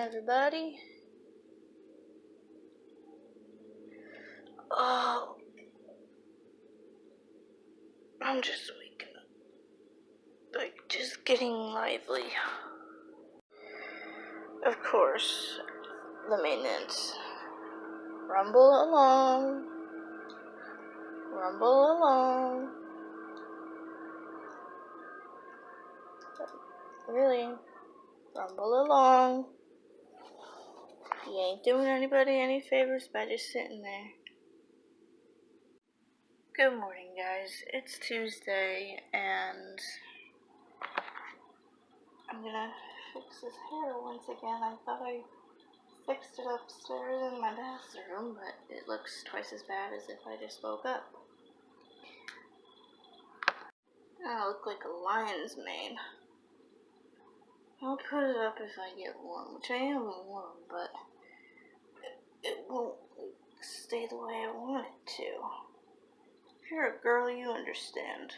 everybody. Oh, I'm just waking up. Like, just getting lively. Of course, the maintenance. Rumble along. Rumble along. Really? Rumble along. You ain't doing anybody any favors by just sitting there. Good morning, guys. It's Tuesday, and I'm gonna fix this hair once again. I thought I fixed it upstairs in my bathroom, but it looks twice as bad as if I just woke up. I look like a lion's mane. I'll put it up if I get warm, which I am warm, but it won't stay the way I want it to. If you're a girl, you understand.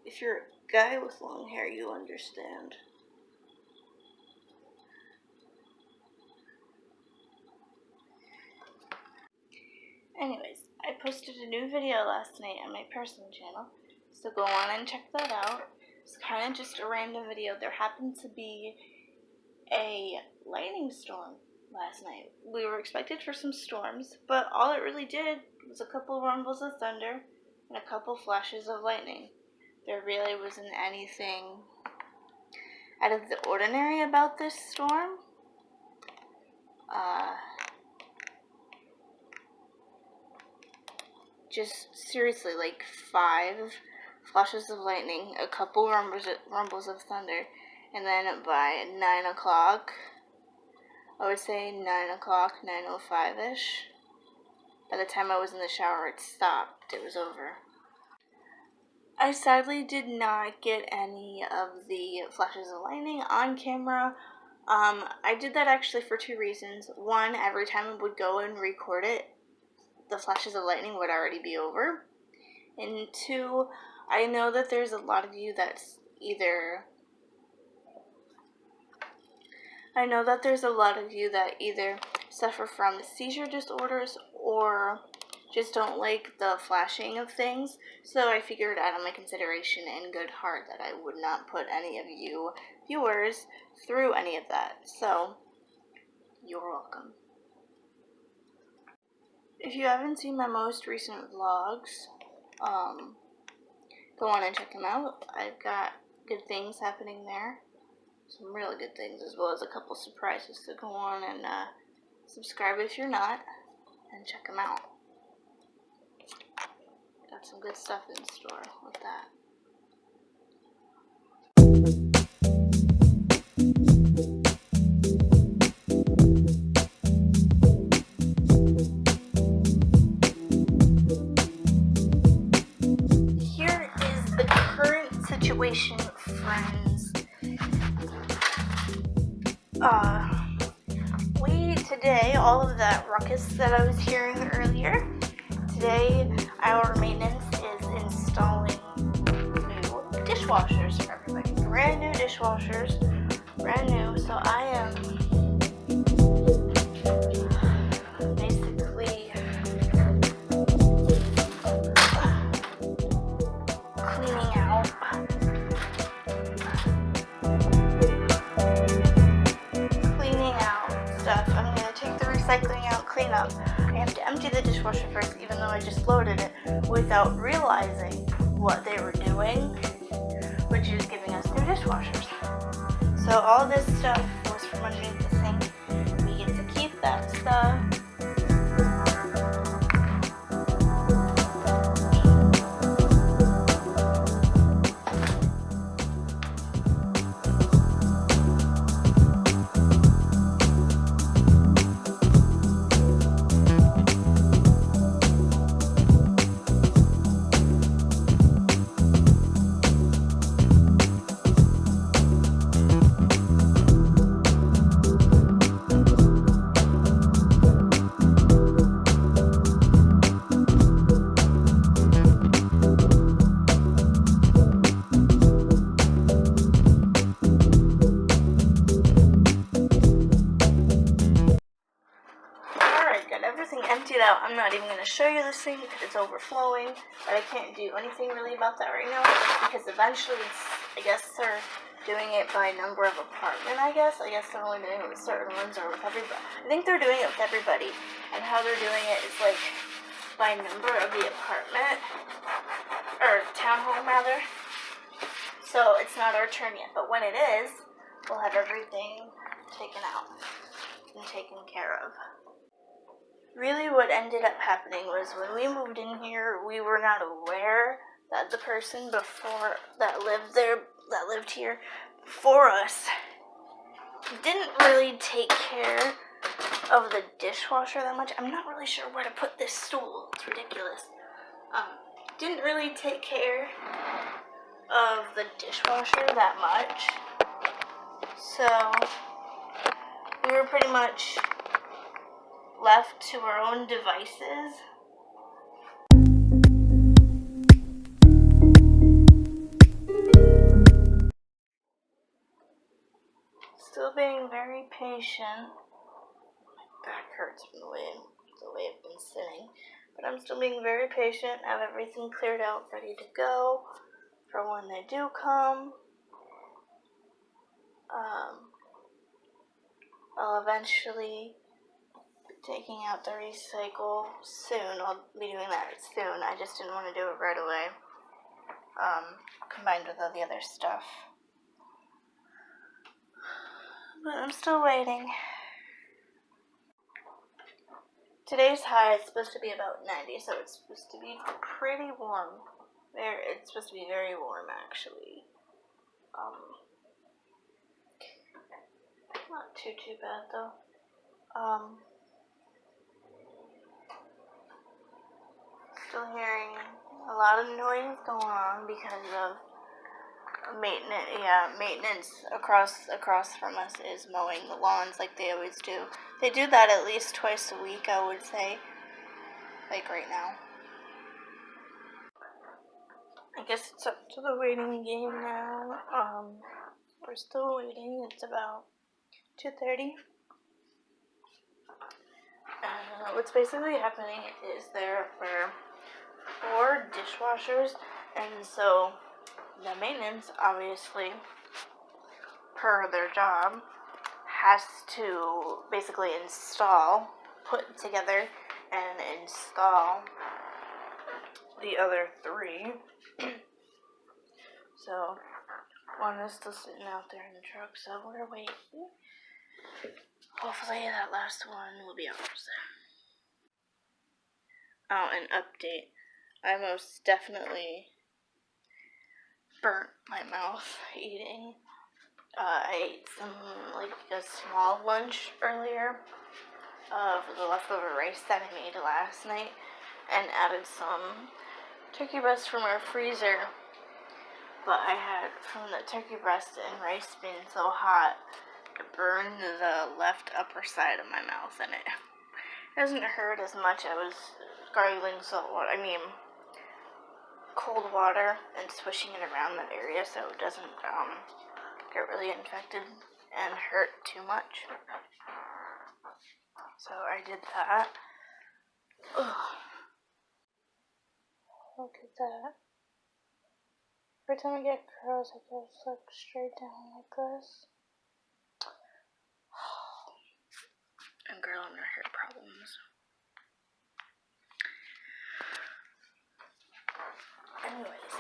If you're a guy with long hair, you understand. Anyways, I posted a new video last night on my personal channel, so go on and check that out. It's kind of just a random video. There happened to be a lightning storm last night. We were expected for some storms, but all it really did was a couple rumbles of thunder and a couple flashes of lightning. There really wasn't anything out of the ordinary about this storm. Just seriously, like 5 flashes of lightning, a couple rumbles of thunder, and then by 9 o'clock, I would say 9 o'clock, 9:05-ish, by the time I was in the shower, it stopped. It was over. I sadly did not get any of the flashes of lightning on camera. I did that actually for 2 reasons. One, every time I would go and record it, the flashes of lightning would already be over. And 2, I know that there's a lot of you that either suffer from seizure disorders or just don't like the flashing of things. So I figured out of my consideration and good heart that I would not put any of you viewers through any of that. So, you're welcome. If you haven't seen my most recent vlogs, go on and check them out. I've got good things happening there. Some really good things, as well as a couple surprises. So go on and subscribe if you're not, and check them out. Got some good stuff in store with that. Here is the current situation, friends. Today, all of that ruckus that I was hearing earlier, today our maintenance is installing new dishwashers for everybody. Brand new dishwashers, brand new. So I am basically cleaning out stuff. I'm going to take the recycling out, clean up. I have to empty the dishwasher first, even though I just loaded it, without realizing what they were doing, which is giving us new dishwashers. So all this stuff was from underneath the sink. We get to keep that stuff. out. I'm not even going to show you this thing because it's overflowing, but I can't do anything really about that right now because eventually I guess they're doing it by number of apartment, I guess they're only doing it with certain ones or with everybody. I think they're doing it with everybody, and how they're doing it is like by number of the apartment, or townhome rather. So it's not our turn yet, but when it is, we'll have everything taken out and taken care of. Really what ended up happening was when we moved in here, we were not aware that the person before that lived here before us didn't really take care of the dishwasher that much. I'm not really sure where to put this stool. It's ridiculous. Didn't really take care of the dishwasher that much. So we were pretty much left to our own devices. Still being very patient. My back hurts from the way I've been sitting. But I'm still being very patient. I have everything cleared out, ready to go for when they do come. I'll eventually be taking out the recycle soon. I'll be doing that soon. I just didn't want to do it right away. Combined with all the other stuff. But I'm still waiting. Today's high is supposed to be about 90, so it's supposed to be pretty warm. It's supposed to be very warm, actually. Not too bad, though. Still hearing a lot of noise going on because of maintenance across from us is mowing the lawns like they always do. They do that at least twice a week, I would say. Like right now. I guess it's up to the waiting game now. We're still waiting. It's about 2:30. What's basically happening is there were 4 dishwashers, and so the maintenance, obviously, per their job, has to basically put together and install the other 3. So one is still sitting out there in the truck, so we're waiting. Hopefully that last one will be ours. Oh, an update. I most definitely burnt my mouth eating. I ate a small lunch earlier of the leftover rice that I made last night and added some turkey breast from our freezer. But I had, from the turkey breast and rice being so hot, it burned the left upper side of my mouth, and it doesn't hurt as much. I was gargling cold water and swishing it around that area so it doesn't get really infected and hurt too much. So I did that. Ugh. Look at that. Every time I get curls, I just look straight down like this. And girl and her hair problems. Anyways,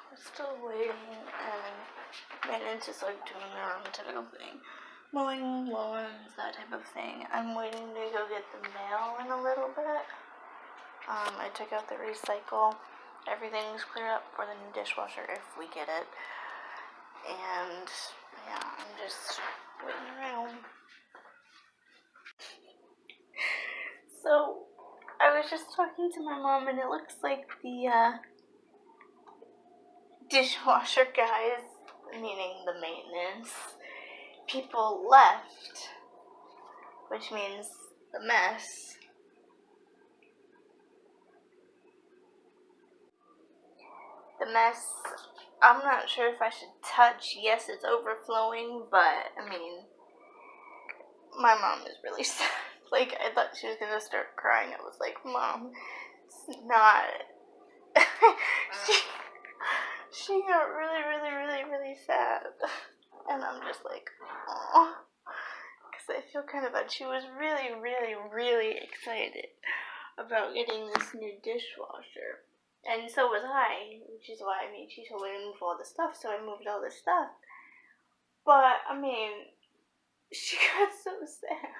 we're still waiting, and maintenance is doing their own typical thing. Mowing lawns, that type of thing. I'm waiting to go get the mail in a little bit. I took out the recycle. Everything's cleared up for the new dishwasher if we get it. And yeah, I'm just waiting around. So I was just talking to my mom, and it looks like the dishwasher guys, meaning the maintenance people, left, which means the mess. The mess, I'm not sure if I should touch. Yes, it's overflowing, but I mean, my mom is really sad. Like, I thought she was gonna start crying. I was like, Mom, it's not. she got really, really, really, really sad. And I'm just like, oh. Because I feel kind of bad. She was really, really, really excited about getting this new dishwasher. And so was I, which is why, she told me to move all the stuff, so I moved all the stuff. But, she got so sad.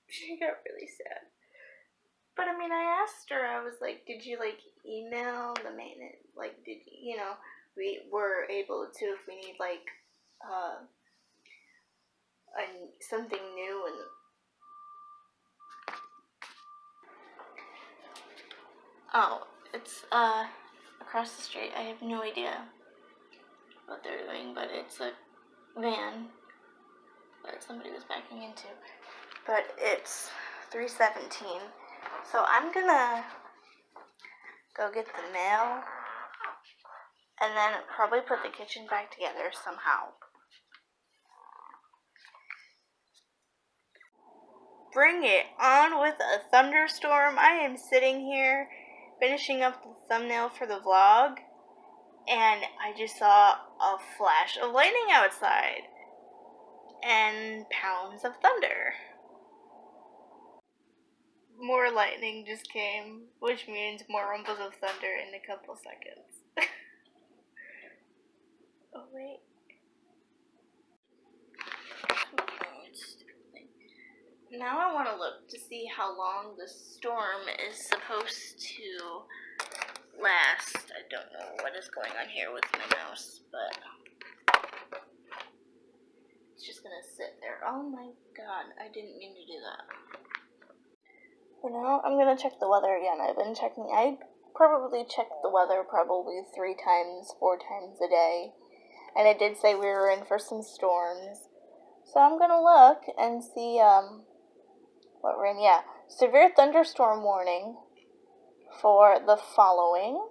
She got really sad. But, I asked her, I was like, did you, email the maintenance? Did you, we were able to, if we need, something new, and oh, it's, across the street. I have no idea what they're doing, but it's a van that somebody was backing into. But it's 3:17, so I'm gonna go get the mail, and then probably put the kitchen back together somehow. Bring it on with a thunderstorm. I am sitting here finishing up the thumbnail for the vlog, and I just saw a flash of lightning outside and pounds of thunder. More lightning just came, which means more rumbles of thunder in a couple seconds. Oh, wait. Now I want to look to see how long the storm is supposed to last. I don't know what is going on here with my mouse, but it's just gonna sit there. Oh my god, I didn't mean to do that. For now, I'm gonna check the weather again. I probably check the weather probably 3 times, 4 times a day. And it did say we were in for some storms. So I'm gonna look and see, what rain, yeah. Severe thunderstorm warning for the following.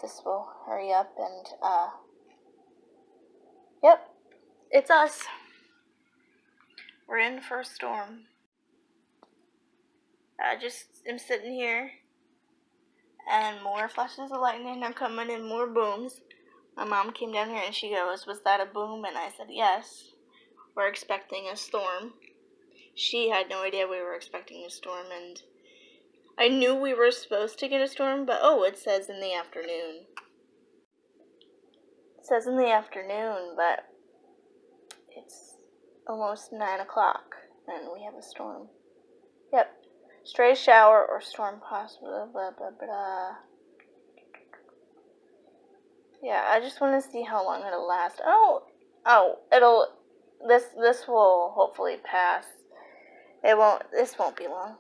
This will hurry up and, yep, it's us. We're in for a storm. I just am sitting here, and more flashes of lightning are coming and more booms. My mom came down here and she goes, was that a boom? And I said, yes, we're expecting a storm. She had no idea we were expecting a storm, and I knew we were supposed to get a storm, but it says in the afternoon. It says in the afternoon, but it's almost 9 o'clock, and we have a storm. Yep. Stray shower or storm possible, blah, blah, blah. Yeah, I just want to see how long it'll last. This will hopefully pass. This won't be long.